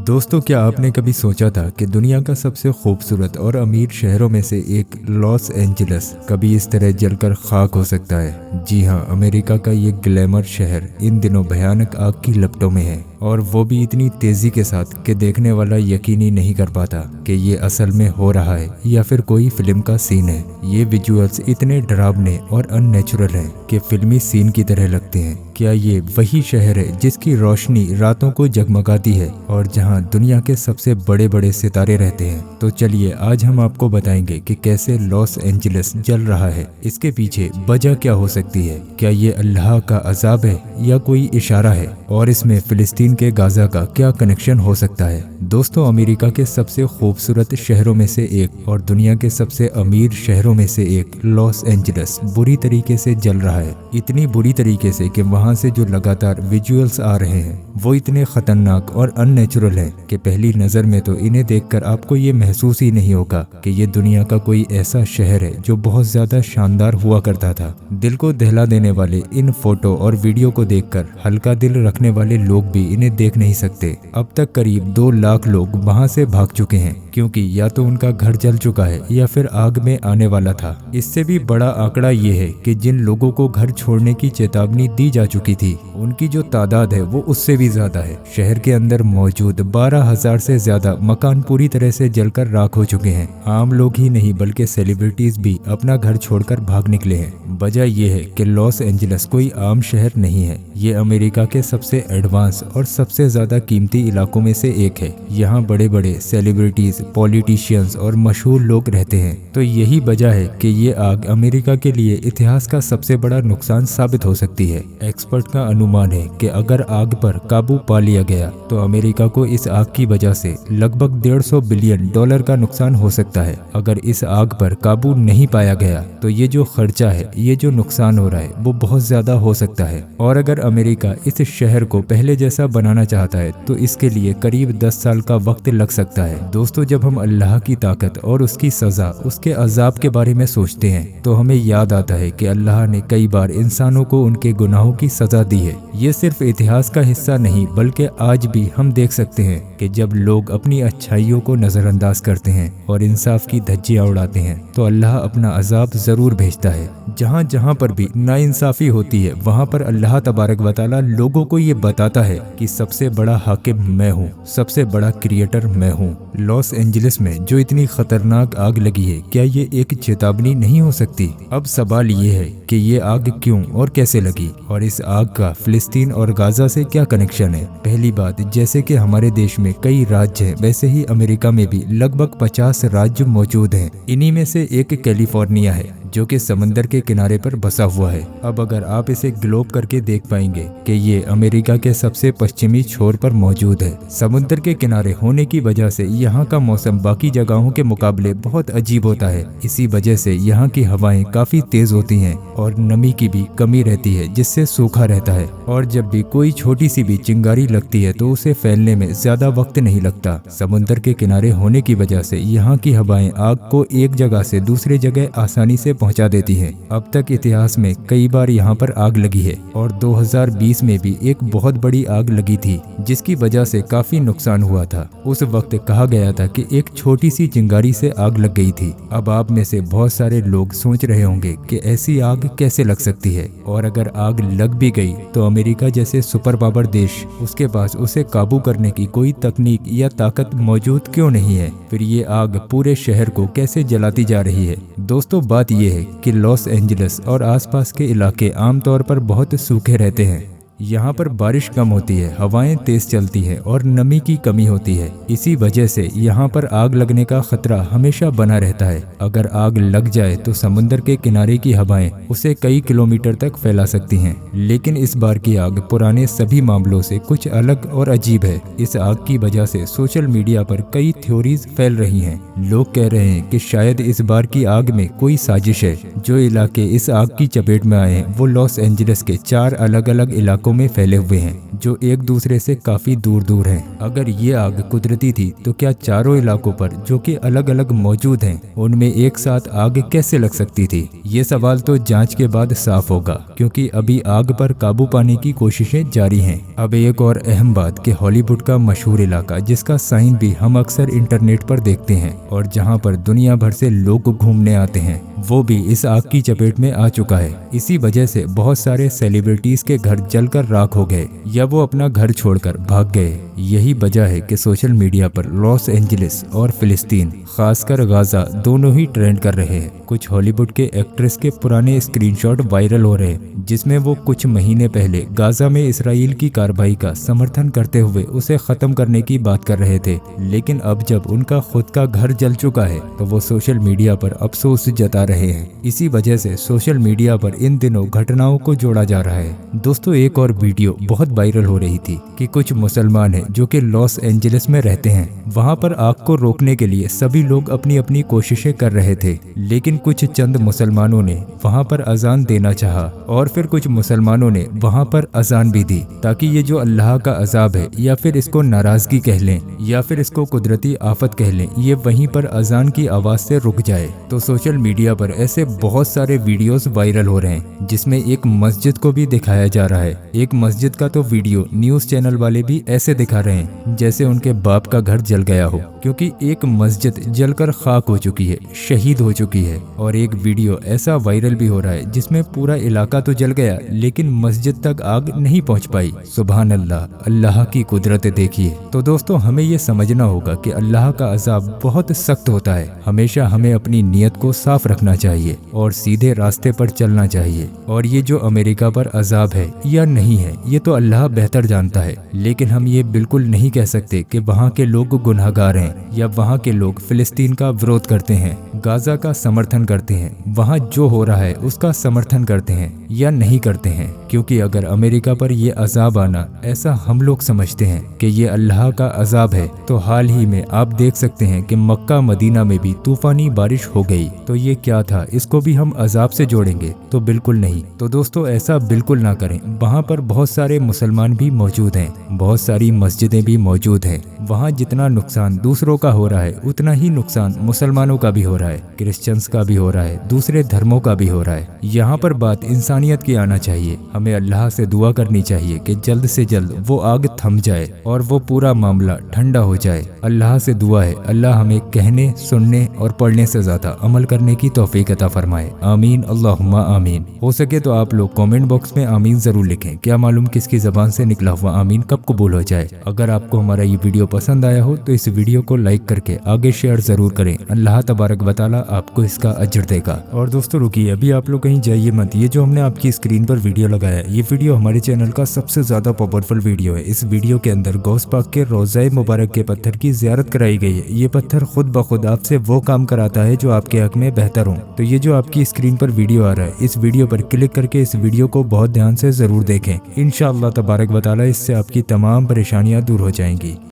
दोस्तों, क्या आपने कभी सोचा था कि दुनिया का सबसे खूबसूरत और अमीर शहरों में से एक लॉस एंजल्स कभी इस तरह जलकर खाक हो सकता है? जी हाँ, अमेरिका का ये ग्लैमर शहर इन दिनों भयानक आग की लपटों में है, और वो भी इतनी तेजी के साथ कि देखने वाला यकीन ही नहीं कर पाता कि ये असल में हो रहा है या फिर कोई फिल्म का सीन है। ये विजुअल्स इतने डरावने और अननेचुरल हैं कि फिल्मी सीन की तरह लगते हैं। क्या ये वही शहर है जिसकी रोशनी रातों को जगमगाती है और जहां दुनिया के सबसे बड़े बड़े सितारे रहते हैं? तो चलिए आज हम आपको बताएंगे कि कैसे लॉस एंजल्स जल रहा है, इसके पीछे वजह क्या हो सकती है, क्या ये अल्लाह का अजाब है या कोई इशारा है, और इसमें फिलिस्तीन के गाजा का क्या कनेक्शन हो सकता है। दोस्तों, अमेरिका के सबसे खूबसूरत शहरों में से एक और दुनिया के सबसे अमीर शहरों में से एक लॉस एंजल्स बुरी तरीके से जल रहा है। इतनी बुरी तरीके से कि वहां से जो लगातार विजुअल्स आ रहे हैं वो इतने खतरनाक और अननेचुरल हैं कि पहली नजर में तो इन्हें देखकर आपको ये महसूस ही नहीं होगा कि ये दुनिया का कोई ऐसा शहर है जो बहुत ज्यादा शानदार हुआ करता था। दिल को दहला देने वाले इन फोटो और वीडियो को देखकर हल्का दिल रखने वाले लोग भी इन्हें देख नहीं सकते। अब तक करीब 2 लाख लोग वहां से भाग चुके हैं, क्योंकि या तो उनका घर जल चुका है या फिर आग में आने वाला था। इससे भी बड़ा आंकड़ा ये है कि जिन लोगों को घर छोड़ने की चेतावनी दी जा चुकी थी, उनकी जो तादाद है वो उससे भी ज्यादा है। शहर के अंदर मौजूद 12,000 से ज्यादा मकान पूरी तरह से जलकर राख हो चुके हैं। आम लोग ही नहीं बल्कि सेलिब्रिटीज भी अपना घर छोड़कर भाग निकले हैं। वजह यह है कि लॉस एंजल्स कोई आम शहर नहीं है, ये अमेरिका के सबसे एडवांस और सबसे ज्यादा कीमती इलाकों में से एक है। यहाँ बड़े बड़े सेलिब्रिटीज, पॉलिटिशियंस और मशहूर लोग रहते हैं। तो यही वजह है कि ये आग अमेरिका के लिए इतिहास का सबसे बड़ा नुकसान साबित हो सकती है। एक्सपर्ट का अनुमान है कि अगर आग पर काबू पा लिया गया तो अमेरिका को इस आग की वजह से लगभग $150 बिलियन का नुकसान हो सकता है। अगर इस आग पर काबू नहीं पाया गया तो ये जो खर्चा है, ये जो नुकसान हो रहा है वो बहुत ज्यादा हो सकता है। और अगर अमेरिका इस शहर को पहले जैसा बनाना चाहता है तो इसके लिए करीब 10 साल का वक्त लग सकता है। दोस्तों, जब हम अल्लाह की ताकत और उसकी सजा, उसके अजाब के बारे में सोचते हैं तो हमें याद आता है कि अल्लाह ने कई बार इंसानों को उनके गुनाहों की सजा दी है। ये सिर्फ इतिहास का हिस्सा नहीं बल्कि आज भी हम देख सकते हैं कि जब लोग अपनी अच्छाइयों को नजरअंदाज करते हैं और इंसाफ की धज्जियां उड़ाते हैं तो अल्लाह अपना अजाब जरूर भेजता है। जहाँ जहाँ पर भी नाइंसाफी होती है वहाँ पर अल्लाह तबारक व तआला लोगों को ये बताता है कि सबसे बड़ा हाकिम मैं हूँ, सबसे बड़ा क्रिएटर मैं हूँ। लॉस एंजल्स में जो इतनी खतरनाक आग लगी है, क्या ये एक चेतावनी नहीं हो सकती? अब सवाल ये है कि ये आग क्यों और कैसे लगी, और इस आग का फिलिस्तीन और गाजा से क्या कनेक्शन है। पहली बात, जैसे कि हमारे देश में कई राज्य हैं, वैसे ही अमेरिका में भी लगभग 50 राज्य मौजूद हैं। इन्हीं में से एक कैलिफोर्निया है जो कि समंदर के किनारे पर बसा हुआ है। अब अगर आप इसे ग्लोब करके देख पाएंगे कि ये अमेरिका के सबसे पश्चिमी छोर पर मौजूद है। समुद्र के किनारे होने की वजह से यहाँ का मौसम बाकी जगहों के मुकाबले बहुत अजीब होता है। इसी वजह से यहाँ की हवाएं काफी तेज होती हैं और नमी की भी कमी रहती है, जिससे सूखा रहता है। और जब भी कोई छोटी सी भी चिंगारी लगती है तो उसे फैलने में ज्यादा वक्त नहीं लगता। समुद्र के किनारे होने की वजह से यहाँ की हवाएं आग को एक जगह से दूसरी जगह आसानी से पहुंचा देती हैं। अब तक इतिहास में कई बार यहाँ पर आग लगी है और 2020 में भी एक बहुत बड़ी आग लगी थी जिसकी वजह से काफी नुकसान हुआ था। उस वक्त कहा गया था कि एक छोटी सी चिंगारी से आग लग गई थी। अब आप में से बहुत सारे लोग सोच रहे होंगे कि ऐसी आग कैसे लग सकती है, और अगर आग लग भी गई तो अमेरिका जैसे सुपर पावर देश, उसके पास उसे काबू करने की कोई तकनीक या ताकत मौजूद क्यों नहीं है? फिर ये आग पूरे शहर को कैसे जलाती जा रही है? दोस्तों, बात यह है कि लॉस एंजल्स और आसपास के इलाके आमतौर पर बहुत सूखे रहते हैं। यहाँ पर बारिश कम होती है, हवाएं तेज चलती हैं और नमी की कमी होती है। इसी वजह से यहाँ पर आग लगने का खतरा हमेशा बना रहता है। अगर आग लग जाए तो समुद्र के किनारे की हवाएं उसे कई किलोमीटर तक फैला सकती हैं। लेकिन इस बार की आग पुराने सभी मामलों से कुछ अलग और अजीब है। इस आग की वजह से सोशल मीडिया पर कई थ्योरीज फैल रही हैं। लोग कह रहे हैं कि शायद इस बार की आग में कोई साजिश है। जो इलाके इस आग की चपेट में आए हैं वो लॉस एंजल्स के 4 अलग अलग इलाकों इलाकों में फैले हुए हैं जो एक दूसरे से काफी दूर दूर हैं। अगर ये आग कुदरती थी तो क्या चारों इलाकों पर जो कि अलग अलग मौजूद हैं उनमें एक साथ आग कैसे लग सकती थी? ये सवाल तो जांच के बाद साफ होगा, क्योंकि अभी आग पर काबू पाने की कोशिशें जारी हैं। अब एक और अहम बात कि हॉलीवुड का मशहूर इलाका जिसका साइन भी हम अक्सर इंटरनेट पर देखते हैं और जहां पर दुनिया भर से लोग घूमने आते हैं, वो भी इस आग की चपेट में आ चुका है। इसी वजह से बहुत सारे सेलिब्रिटीज के घर जलकर राख हो गए या वो अपना घर छोड़कर भाग गए। यही वजह है कि सोशल मीडिया पर लॉस एंजलिस और फिलिस्तीन, खासकर गाजा, दोनों ही ट्रेंड कर रहे हैं। कुछ हॉलीवुड के एक्ट्रेस के पुराने स्क्रीनशॉट वायरल हो रहे हैं जिसमें वो कुछ महीने पहले गाजा में इसराइल की कार्रवाई का समर्थन करते हुए उसे खत्म करने की बात कर रहे थे। लेकिन अब जब उनका खुद का घर जल चुका है तो वो सोशल मीडिया पर अफसोस जता रहे हैं। इसी वजह से सोशल मीडिया पर इन दिनों घटनाओं को जोड़ा जा रहा है। दोस्तों, एक और वीडियो बहुत वायरल हो रही थी कि कुछ मुसलमान हैं जो कि लॉस एंजलिस में रहते हैं। वहां पर आग को रोकने के लिए सभी लोग अपनी अपनी कोशिशें कर रहे थे, लेकिन कुछ चंद मुसलमानों ने वहां पर अजान देना चाहा और फिर कुछ मुसलमानों ने वहां पर अजान भी दी, ताकि ये जो अल्लाह का अजाब है या फिर इसको नाराजगी कह लें या फिर इसको कुदरती आफत कह लें, ये वहीं पर अजान की आवाज से रुक जाए। तो सोशल मीडिया पर ऐसे बहुत सारे वीडियोस वायरल हो रहे हैं जिसमें एक मस्जिद को भी दिखाया जा रहा है। एक मस्जिद का तो वीडियो न्यूज चैनल वाले भी ऐसे दिखा रहे हैं जैसे उनके बाप का घर जल गया हो, क्योंकि एक मस्जिद जलकर खाक हो चुकी है, शहीद हो चुकी है। और एक वीडियो ऐसा वायरल भी हो रहा है जिसमें पूरा इलाका तो जल गया लेकिन मस्जिद तक आग नहीं पहुंच पाई। सुभान अल्लाह, अल्लाह की कुदरत देखिए। तो दोस्तों, हमें ये समझना होगा कि अल्लाह का अजाब बहुत सख्त होता है। हमेशा हमें अपनी नीयत को साफ रखना चाहिए और सीधे रास्ते पर चलना चाहिए। और ये जो अमेरिका पर अजाब है या नहीं है, ये तो अल्लाह बेहतर जानता है, लेकिन हम ये बिल्कुल नहीं कह सकते कि वहाँ के लोग गुनहगार हैं या वहाँ के लोग फिलिस्तीन का विरोध करते हैं, गाजा का समर्थन करते हैं, वहाँ जो हो रहा है उसका समर्थन करते हैं या नहीं करते हैं। क्योंकि अगर अमेरिका पर ये अजाब आना ऐसा हम लोग समझते हैं कि ये अल्लाह का अजाब है, तो हाल ही में आप देख सकते हैं कि मक्का मदीना में भी तूफानी बारिश हो गई। तो ये क्या था, इसको भी हम अजाब से जोड़ेंगे? तो बिल्कुल नहीं। तो दोस्तों, ऐसा बिल्कुल ना करें। वहाँ पर बहुत सारे मुसलमान भी मौजूद हैं, बहुत सारी मस्जिदें भी मौजूद हैं। वहाँ जितना नुकसान दूसरों का हो रहा है उतना ही नुकसान मुसलमानों का भी हो रहा है, क्रिश्चियंस का भी हो रहा है, दूसरे धर्मों का भी हो रहा है। यहाँ पर बात इंसानियत की आना चाहिए। हमें अल्लाह से दुआ करनी चाहिए कि जल्द से जल्द वो आग थम जाए और वो पूरा मामला ठंडा हो जाए। अल्लाह से दुआ है, अल्लाह हमें कहने, सुनने और पढ़ने से ज्यादा अमल करने की तौफीक अता फरमाए। आमीन, अल्लाहुम्मा आमीन। हो सके तो आप लोग कमेंट बॉक्स में आमीन जरूर लिखें। क्या मालूम किसकी जबान से निकला हुआ आमीन कब कबूल हो जाए। अगर आपको हमारा ये वीडियो पसंद आया हो तो इस वीडियो को लाइक करके आगे शेयर जरूर करें। अल्लाह तबारक व तआला आपको इसका अजर देगा। और दोस्तों रुकिए, अभी आप लोग कहीं जाइए मत। ये जो हमने आपकी स्क्रीन पर वीडियो लगाया, ये वीडियो हमारे चैनल का सबसे ज्यादा पावरफुल वीडियो है। इस वीडियो के अंदर गौस पाक के रोज़ाए मुबारक के पत्थर की ज़ियारत कराई गई है। ये पत्थर खुद ब खुद आपसे वो काम कराता है जो आपके हक में बेहतर हो। तो ये जो आपकी स्क्रीन पर वीडियो आ रहा है, इस वीडियो पर क्लिक करके इस वीडियो को बहुत ध्यान से जरूर देखें। इंशाअल्लाह तबारक व तआला इससे आपकी तमाम परेशानियां दूर हो जाएंगी।